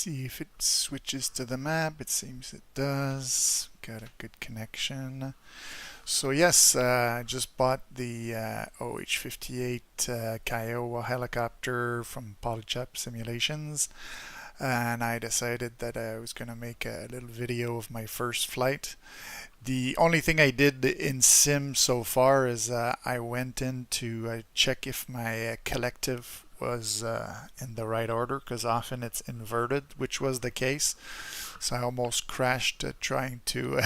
see if it switches to the map. It seems it does. Got a good connection. So yes, I just bought the OH-58 Kiowa helicopter from Polychop Simulations, and I decided that I was going to make a little video of my first flight. The only thing I did in sim so far is I went in to check if my collective was in the right order, because often it's inverted, which was the case. So I almost crashed trying to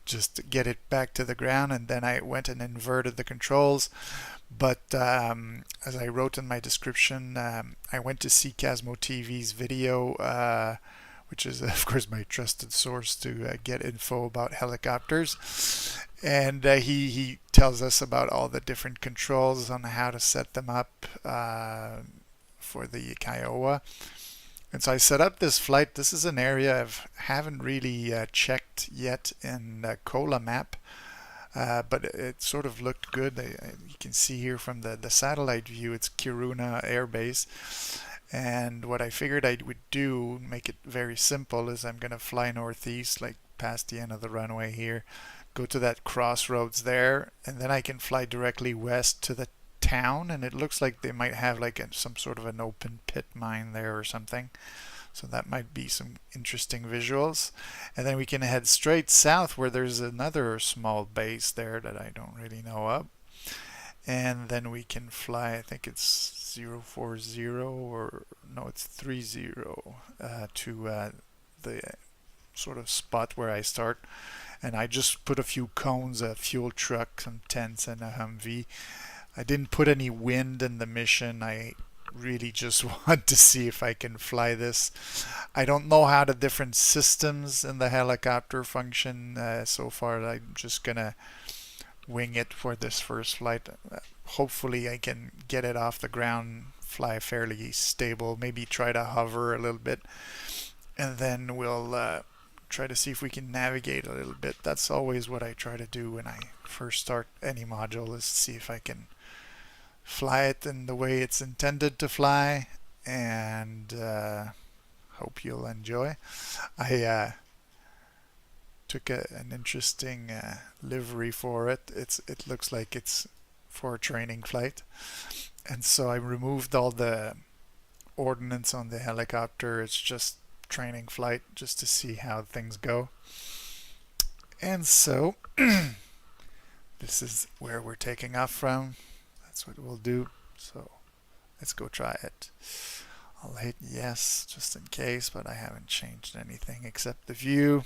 just get it back to the ground, and then I went and inverted the controls. But as I wrote in my description, I went to see CasmoTV's video, which is of course my trusted source to get info about helicopters, and he tells us about all the different controls on how to set them up for the Kiowa. And so I set up this flight. This is an area I haven't really checked yet in the Kola map, but it sort of looked good. You can see here from the satellite view, it's Kiruna Air Base. And what I figured I would do, make it very simple, is I'm going to fly northeast, like past the end of the runway here, go to that crossroads there, and then I can fly directly west to the town. And it looks like they might have like some sort of an open pit mine there or something. So that might be some interesting visuals. And then we can head straight south where there's another small base there that I don't really know of. And then we can fly, I think it's 040, or no, it's 30 to the sort of spot where I start. And I just put a few cones, a fuel truck, some tents, and a Humvee. I didn't put any wind in the mission. I really just want to see if I can fly this. I don't know how the different systems in the helicopter function so far. I'm just gonna wing it for this first flight. Hopefully I can get it off the ground, fly fairly stable, maybe try to hover a little bit, and then we'll try to see if we can navigate a little bit. That's always what I try to do when I first start any module, is see if I can fly it in the way it's intended to fly, and hope you'll enjoy. I took an interesting livery for it. It looks like it's for a training flight, and so I removed all the ordnance on the helicopter. It's just training flight, just to see how things go. And so this is where we're taking off from. That's what we'll do. So let's go try it. I'll hit yes just in case, but I haven't changed anything except the view.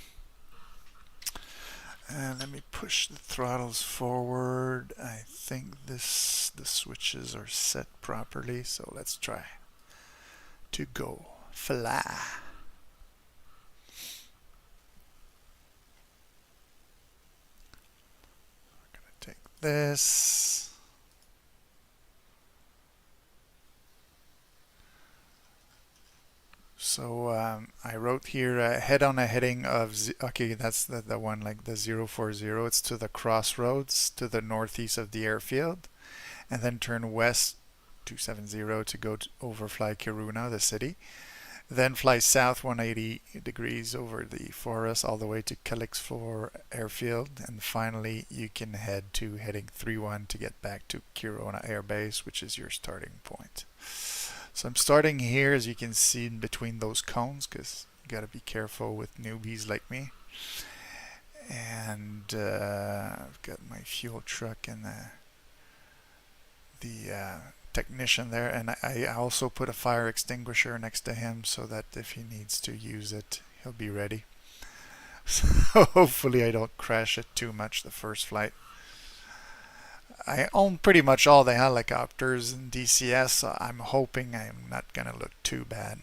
And let me push the throttles forward. I think the switches are set properly, so let's try to go fly. I'm gonna take this. So I wrote here head on a heading of, okay, that's the one, like the 040. It's to the crossroads to the northeast of the airfield, and then turn west 270 to go to overfly Kiruna, the city. Then fly south 180 degrees over the forest all the way to Calixflor airfield, and finally you can head to heading 31 to get back to Kiruna Air Base, which is your starting point. So I'm starting here, as you can see, in between those cones, because you got to be careful with newbies like me. And I've got my fuel truck and the technician there, and I also put a fire extinguisher next to him so that if he needs to use it, he'll be ready. So hopefully I don't crash it too much the first flight. I own pretty much all the helicopters in DCS, so I'm hoping I'm not gonna look too bad.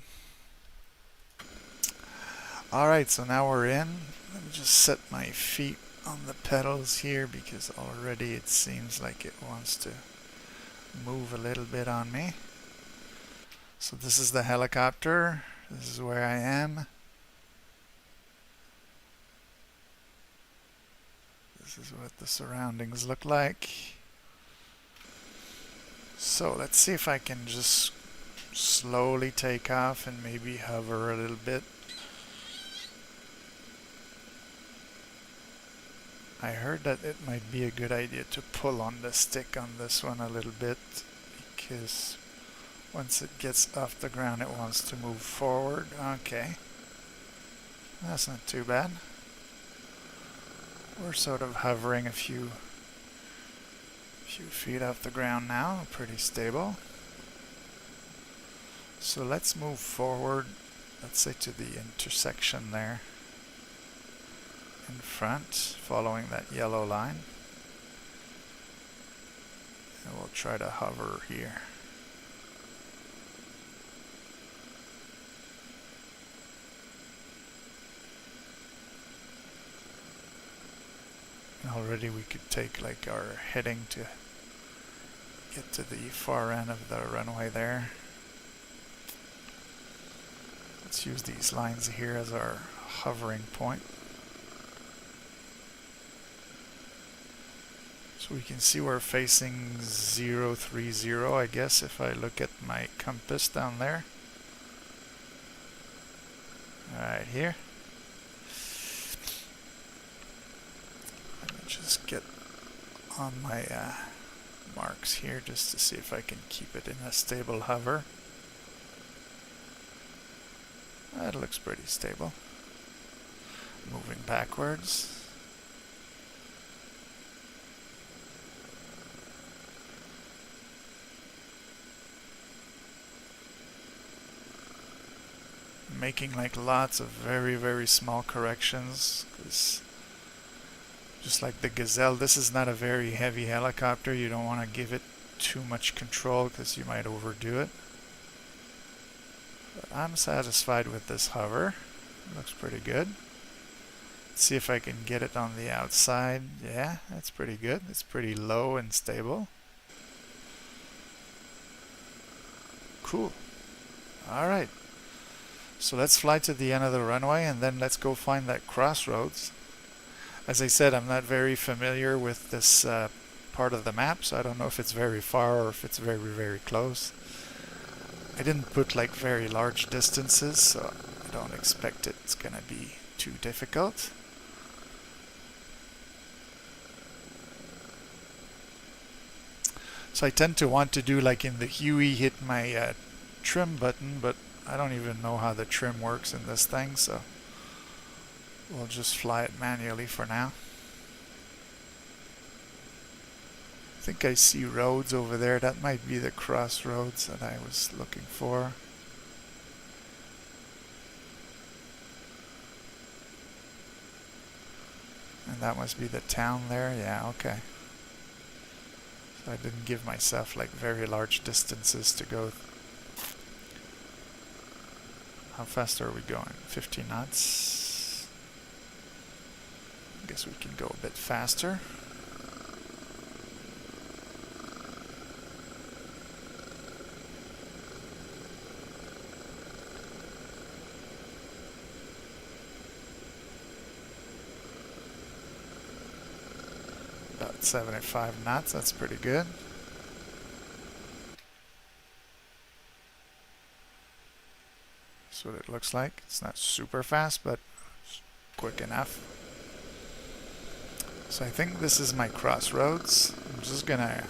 Alright, so now we're in. Let me just set my feet on the pedals here, because already it seems like it wants to move a little bit on me. So this is the helicopter. This is where I am. This is what the surroundings look like. So let's see if I can just slowly take off and maybe hover a little bit. I heard that it might be a good idea to pull on the stick on this one a little bit, because once it gets off the ground it wants to move forward. Okay, that's not too bad. We're sort of hovering a few feet off the ground now, pretty stable. So let's move forward, let's say to the intersection there in front, following that yellow line. And we'll try to hover here. And already we could take like our heading to get to the far end of the runway there. Let's use these lines here as our hovering point. So we can see we're facing 030, I guess, if I look at my compass down there. Right here. Let me just get on my marks here just to see if I can keep it in a stable hover. That looks pretty stable. Moving backwards. Making like lots of very small corrections, because just like the Gazelle, this is not a very heavy helicopter. You don't want to give it too much control because you might overdo it. But I'm satisfied with this hover. It looks pretty good. Let's see if I can get it on the outside. Yeah, that's pretty good. It's pretty low and stable. Cool. Alright. So let's fly to the end of the runway and then let's go find that crossroads. As I said, I'm not very familiar with this part of the map, so I don't know if it's very far or if it's very close. I didn't put like very large distances, so I don't expect it's gonna be too difficult. So I tend to want to do like in the Huey, hit my trim button, but I don't even know how the trim works in this thing, so we'll just fly it manually for now. I think I see roads over there. That might be the crossroads that I was looking for. And that must be the town there. Yeah, okay. So I didn't give myself like very large distances to go. How fast are we going? 50 knots. I guess we can go a bit faster. About 75 knots, that's pretty good. That's what it looks like. It's not super fast, but quick enough. So I think this is my crossroads. I'm just gonna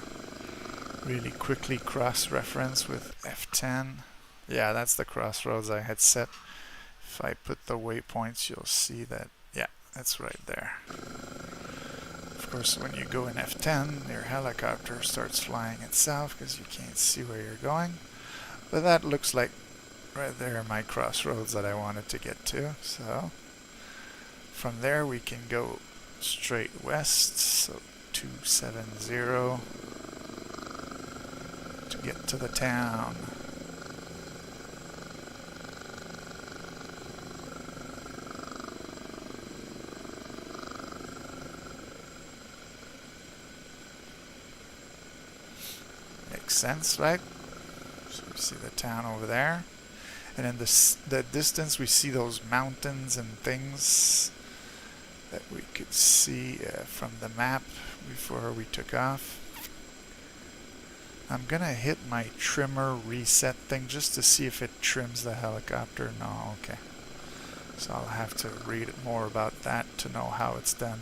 really quickly cross-reference with F10. Yeah, that's the crossroads I had set. If I put the waypoints, you'll see that, yeah, that's right there. Of course, when you go in F10, your helicopter starts flying itself because you can't see where you're going. But that looks like right there are my crossroads that I wanted to get to. So from there we can go straight west, so 270 to get to the town. Makes sense, right? So we see the town over there. And in the distance we see those mountains and things that we could see from the map before we took off. I'm gonna hit my trimmer reset thing just to see if it trims the helicopter. No, okay. So I'll have to read more about that to know how it's done.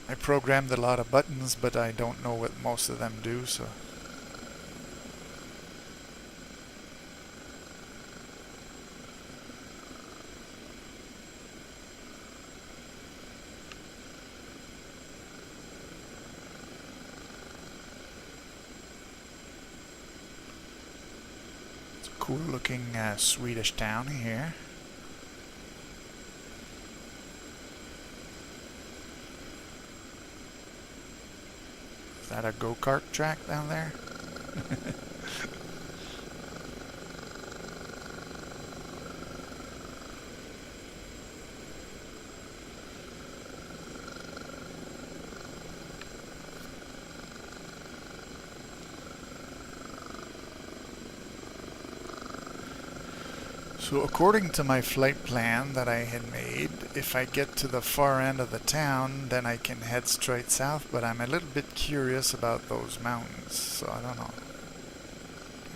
I programmed a lot of buttons, but I don't know what most of them do, so... It's a cool looking Swedish town here. Is that a go-kart track down there? So according to my flight plan that I had made, if I get to the far end of the town, then I can head straight south, but I'm a little bit curious about those mountains, so I don't know.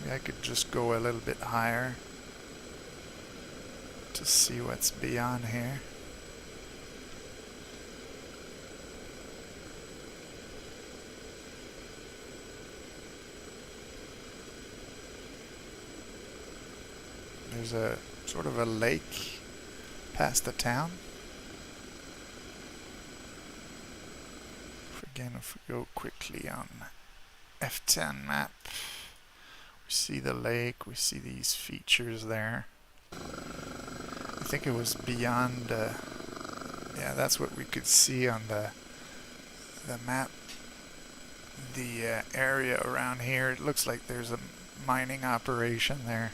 Maybe I could just go a little bit higher to see what's beyond here. There's a sort of a lake past the town. Again, if we go quickly on F10 map, we see the lake, we see these features there. I think it was beyond, yeah, that's what we could see on the map. The area around here, it looks like there's a mining operation there.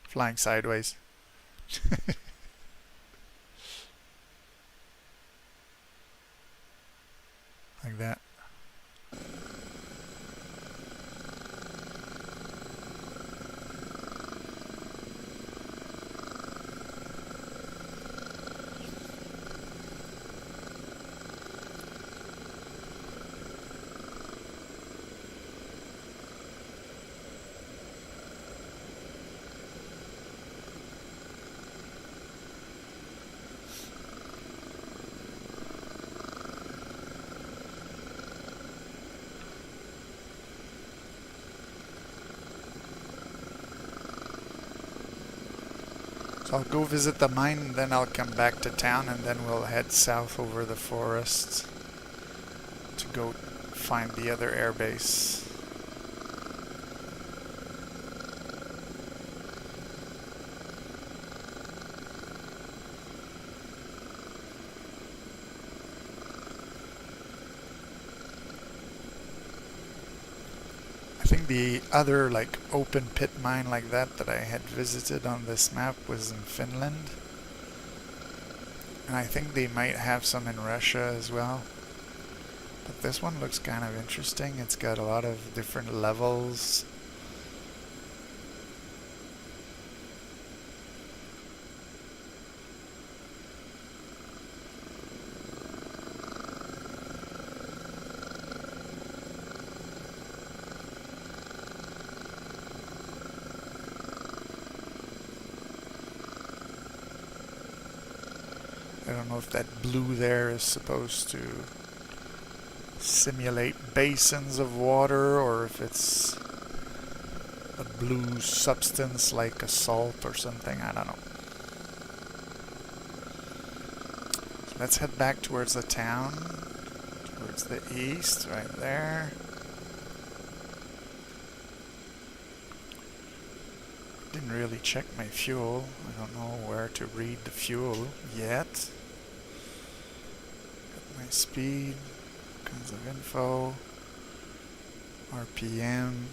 Flying sideways. Like that. So I'll go visit the mine, and then I'll come back to town, and then we'll head south over the forests to go find the other airbase. I think the other like open pit mine like that I had visited on this map was in Finland. And I think they might have some in Russia as well. But this one looks kind of interesting. It's got a lot of different levels. I don't know if that blue there is supposed to simulate basins of water or if it's a blue substance like a salt or something. I don't know. So let's head back towards the town, towards the east, right there. Didn't really check my fuel. I don't know where to read the fuel yet. Got my speed, kinds of info, RPM.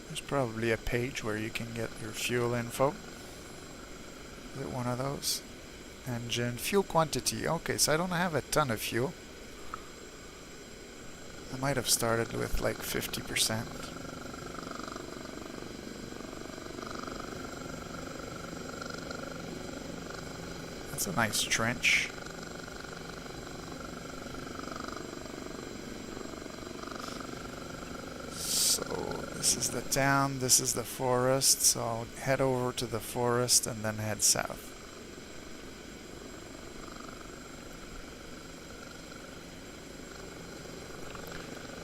There's probably a page where you can get your fuel info. Is it one of those? engine, fuel quantity. Okay, so I don't have a ton of fuel. I might have started with like 50%. That's a nice trench. So this is the town, this is the forest, so I'll head over to the forest and then head south.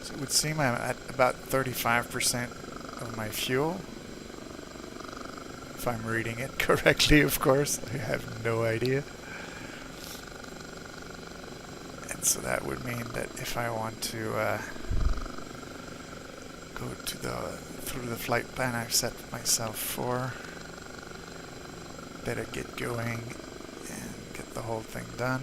So it would seem I'm at about 35% of my fuel. If I'm reading it correctly, of course. I have no idea. And so that would mean that if I want to go to through the flight plan I've set myself for, better get going and get the whole thing done.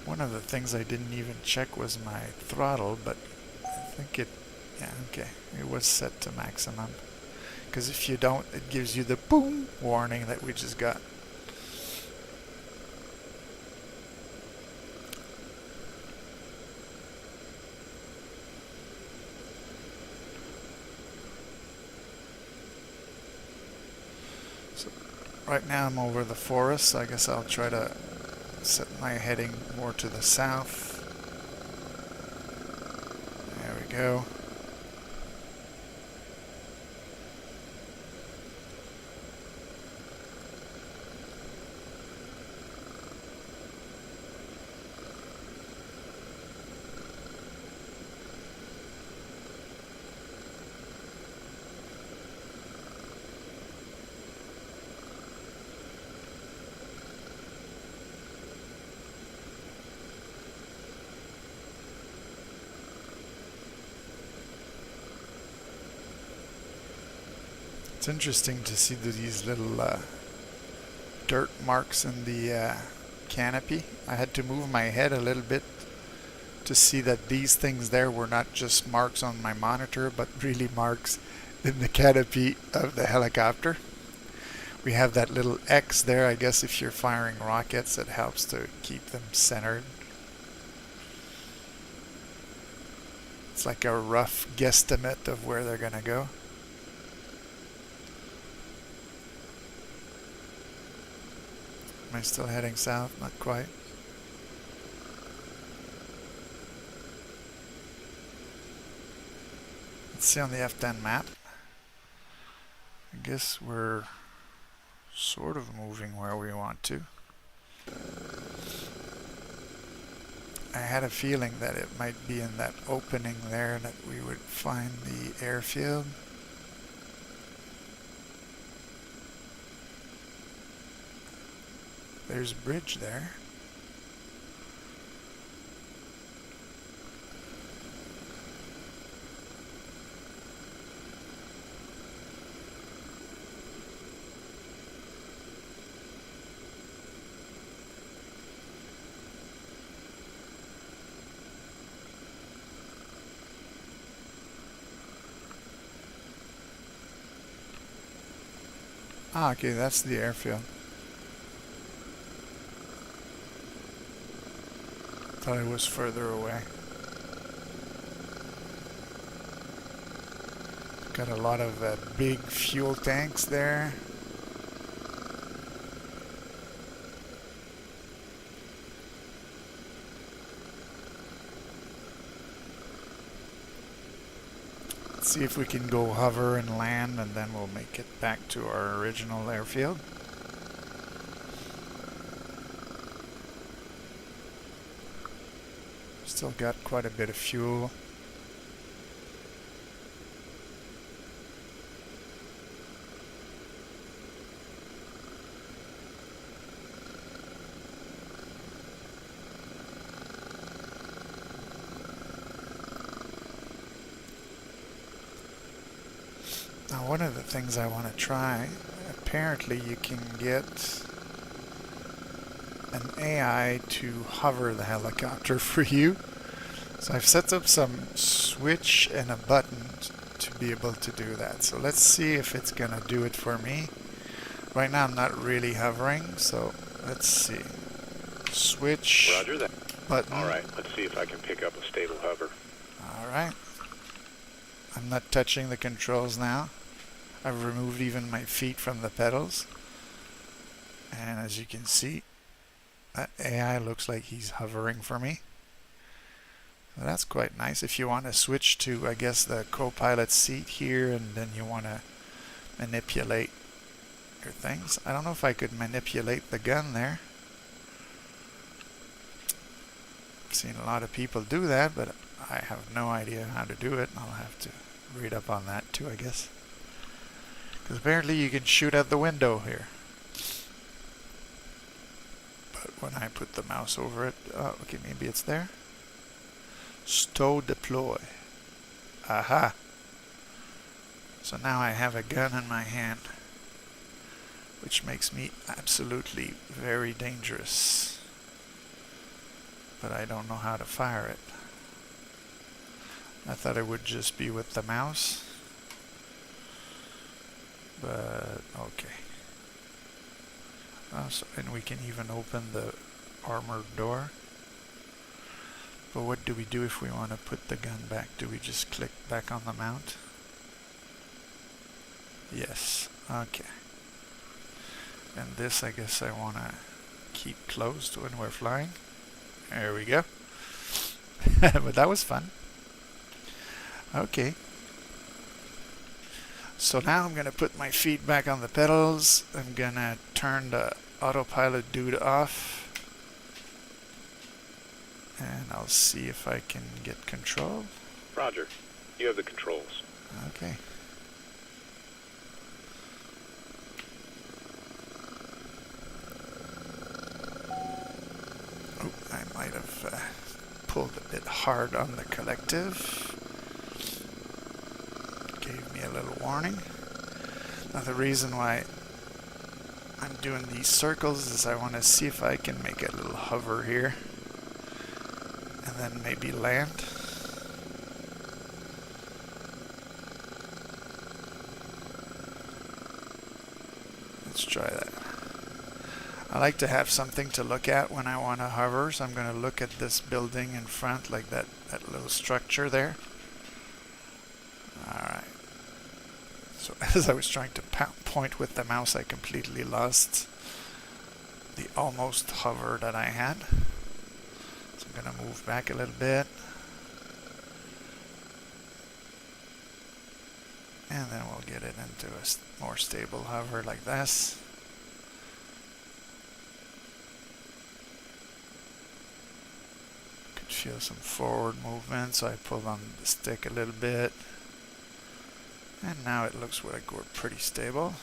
One of the things I didn't even check was my throttle, but I think it, yeah, okay, it was set to maximum. Because if you don't, it gives you the boom warning that we just got. So right now I'm over the forest, so I guess I'll try to set my heading more to the south. There we go. It's interesting to see these little dirt marks in the canopy. I had to move my head a little bit to see that these things there were not just marks on my monitor, but really marks in the canopy of the helicopter. We have that little X there. I guess if you're firing rockets, it helps to keep them centered. It's like a rough guesstimate of where they're gonna go. Am I still heading south? Not quite. Let's see on the F10 map. I guess we're sort of moving where we want to. I had a feeling that it might be in that opening there that we would find the airfield. There's a bridge there. Ah, okay, that's the airfield. Thought it was further away. Got a lot of big fuel tanks there. Let's see if we can go hover and land, and then we'll make it back to our original airfield. Still got quite a bit of fuel. Now, one of the things I want to try, apparently you can get an AI to hover the helicopter for you. So I've set up some switch and a button to be able to do that. So let's see if it's gonna do it for me. Right now I'm not really hovering, so let's see. Switch. Roger that. Button. Alright, let's see if I can pick up a stable hover. Alright. I'm not touching the controls now. I've removed even my feet from the pedals. And as you can see, that AI looks like he's hovering for me. So that's quite nice. If you want to switch to, I guess, the co-pilot seat here, and then you want to manipulate your things. I don't know if I could manipulate the gun there. I've seen a lot of people do that, but I have no idea how to do it. I'll have to read up on that too, I guess. Because apparently you can shoot out the window here. But when I put the mouse over it, oh, okay, maybe it's there. Stow deploy. Aha. So now I have a gun in my hand, which makes me absolutely very dangerous. But I don't know how to fire it. I thought it would just be with the mouse. But okay. And we can even open the armored door. But what do we do if we want to put the gun back? Do we just click back on the mount? Yes. Okay. And this, I guess I want to keep closed when we're flying. There we go. But that was fun. Okay. So now I'm going to put my feet back on the pedals. I'm going to turn the autopilot dude off. And I'll see if I can get control. Roger. You have the controls. Okay. Oh, I might have pulled a bit hard on the collective. Gave me a little warning. Now the reason why I'm doing these circles is I want to see if I can make a little hover here. And then maybe land. Let's try that. I like to have something to look at when I want to hover, so I'm going to look at this building in front, like that little structure there. Alright. So as I was trying to point with the mouse, I completely lost the almost hover that I had. So I'm going to move back a little bit. And then we'll get it into a more stable hover like this. Could feel some forward movement, so I pulled on the stick a little bit. And now it looks like we're pretty stable.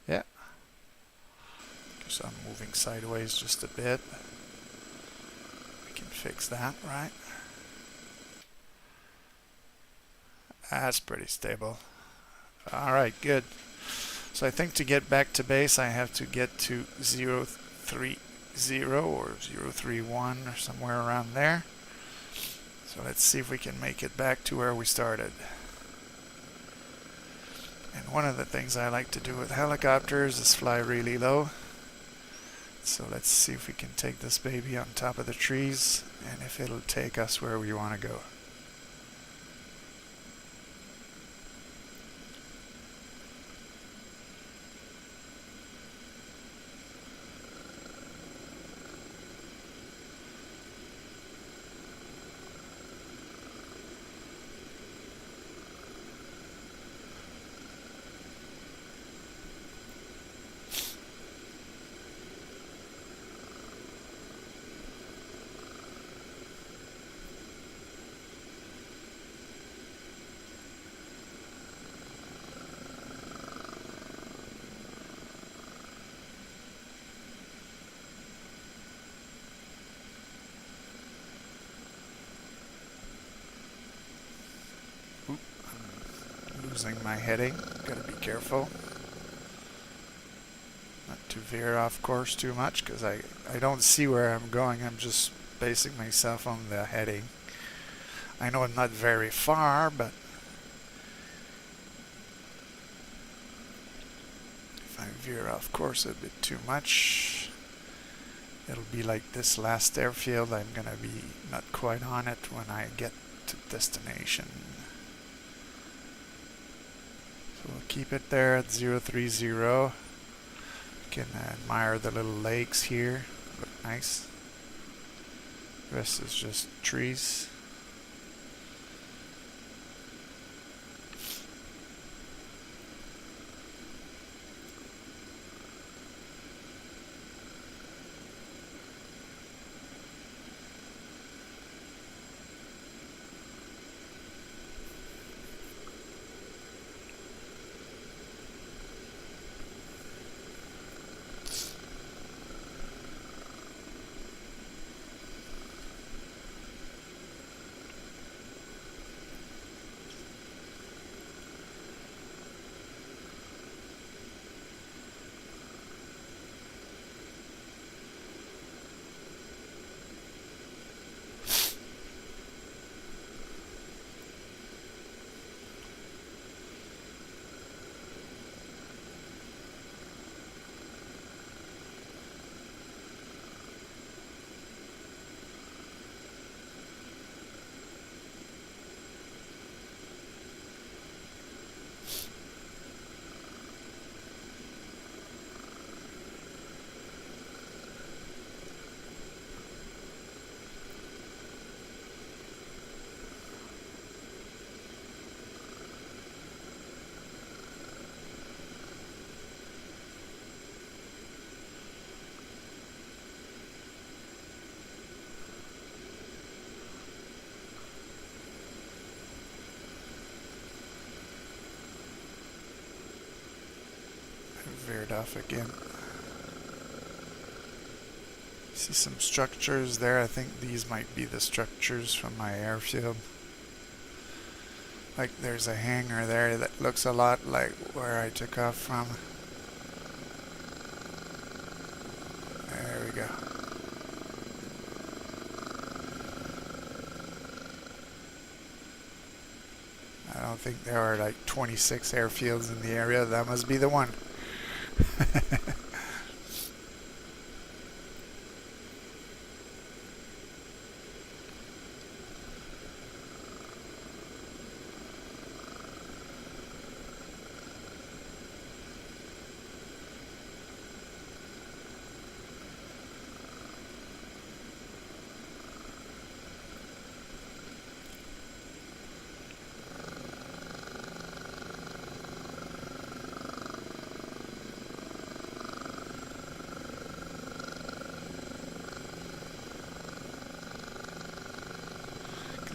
Yeah. Guess I'm moving sideways just a bit. We can fix that, right? That's pretty stable. Alright, good. So I think to get back to base, I have to get to 030 or 031 or somewhere around there. So let's see if we can make it back to where we started. And one of the things I like to do with helicopters is fly really low. So let's see if we can take this baby on top of the trees and if it'll take us where we want to go. Losing my heading. Gotta be careful not to veer off course too much, because I don't see where I'm going. I'm just basing myself on the heading. I know I'm not very far, but if if I veer off course a bit too much, it'll be like this last airfield. I'm gonna be not quite on it when I get to destination. So we'll keep it there at 030. You can admire the little lakes here. Look nice. The rest is just trees. Veered off again. See some structures there. I think these might be the structures from my airfield. Like there's a hangar there that looks a lot like where I took off from. There we go. I don't think there are like 26 airfields in the area. That must be the one.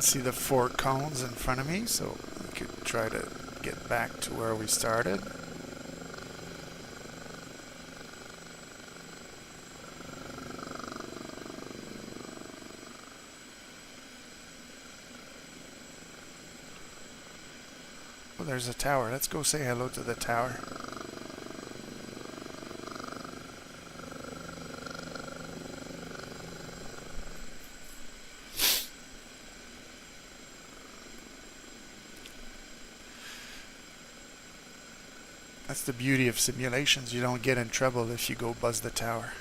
See the 4 cones in front of me, so we could try to get back to where we started. Oh, there's a tower. Let's go say hello to the tower. That's the beauty of simulations. You don't get in trouble if you go buzz the tower.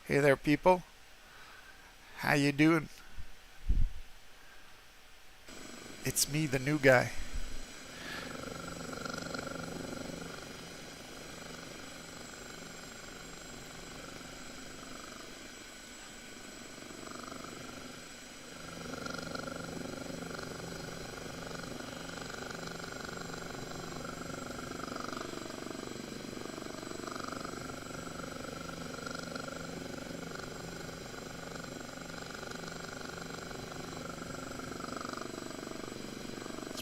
Hey there, people. How you doing? It's me, the new guy.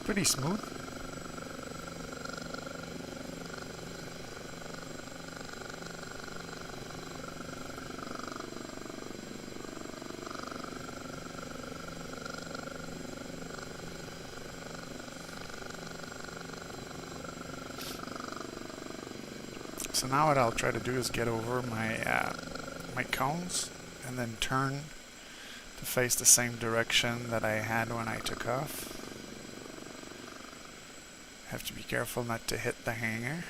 Pretty smooth. So now what I'll try to do is get over my cones and then turn to face the same direction that I had when I took off. Have to be careful not to hit the hanger.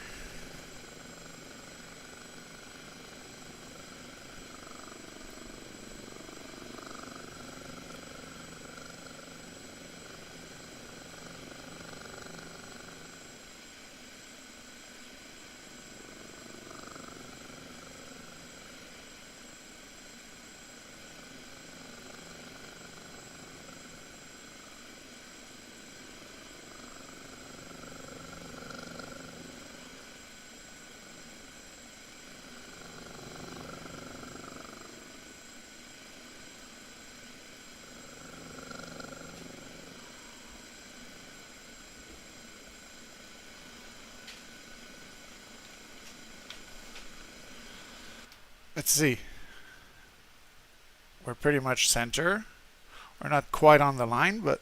Let's see. We're pretty much center. We're not quite on the line, but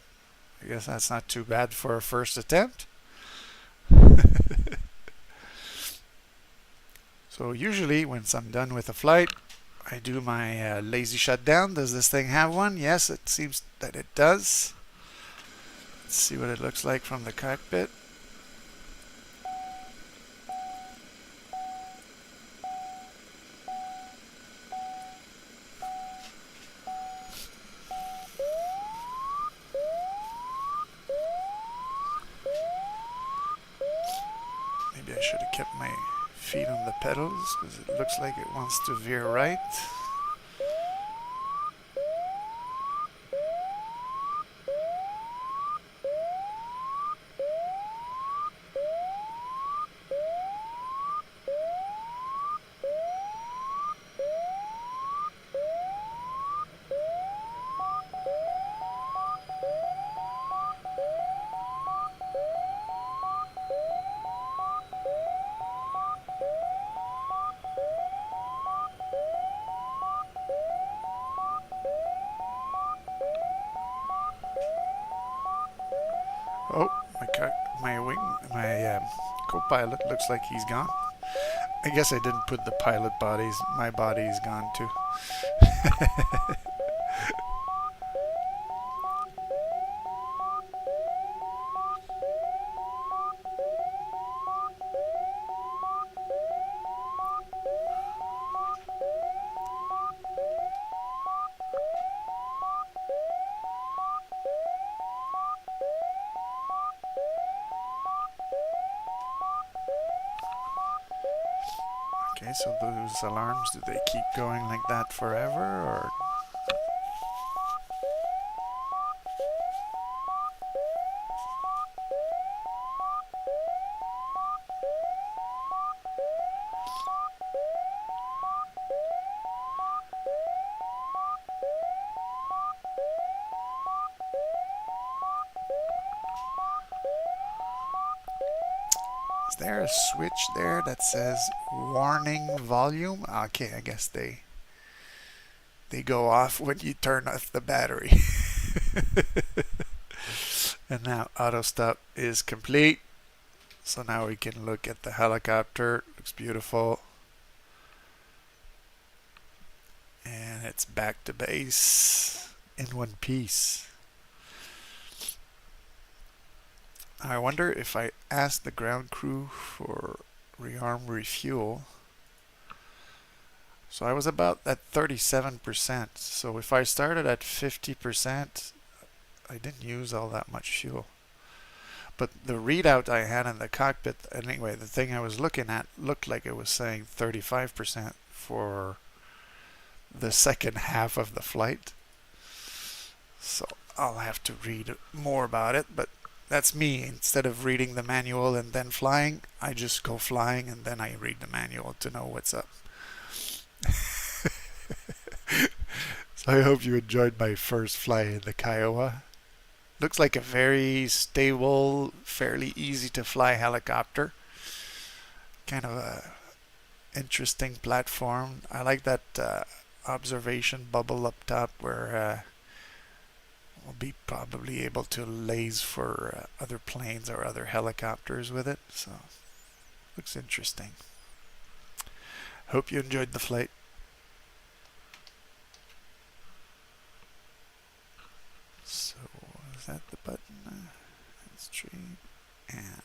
I guess that's not too bad for a first attempt. So usually once I'm done with a flight, I do my lazy shutdown. Does this thing have one? Yes, it seems that it does. Let's see what it looks like from the cockpit. Maybe I should have kept my feet on the pedals because it looks like it wants to veer right. Oh, my co-pilot looks like he's gone. I guess I didn't put the pilot bodies. My body is gone too. Okay, so those alarms, do they keep going like that forever, or? Is there a switch there that says warning volume? Okay, I guess they go off when you turn off the battery. And now auto stop is complete. So now we can look at the helicopter. Looks beautiful. And it's back to base in one piece. I wonder if I ask the ground crew for rearm refuel. So I was about at 37%. So if I started at 50%, I didn't use all that much fuel. But the readout I had in the cockpit, anyway, the thing I was looking at looked like it was saying 35% for the second half of the flight. So I'll have to read more about it, but that's me. Instead of reading the manual and then flying, I just go flying and then I read the manual to know what's up. So I hope you enjoyed my first flight in the Kiowa. Looks like a very stable, fairly easy to fly helicopter. Kind of a interesting platform. I like that observation bubble up top where we'll be probably able to laze for other planes or other helicopters with it. So looks interesting. Hope you enjoyed the flight. So, is that the button? Stream and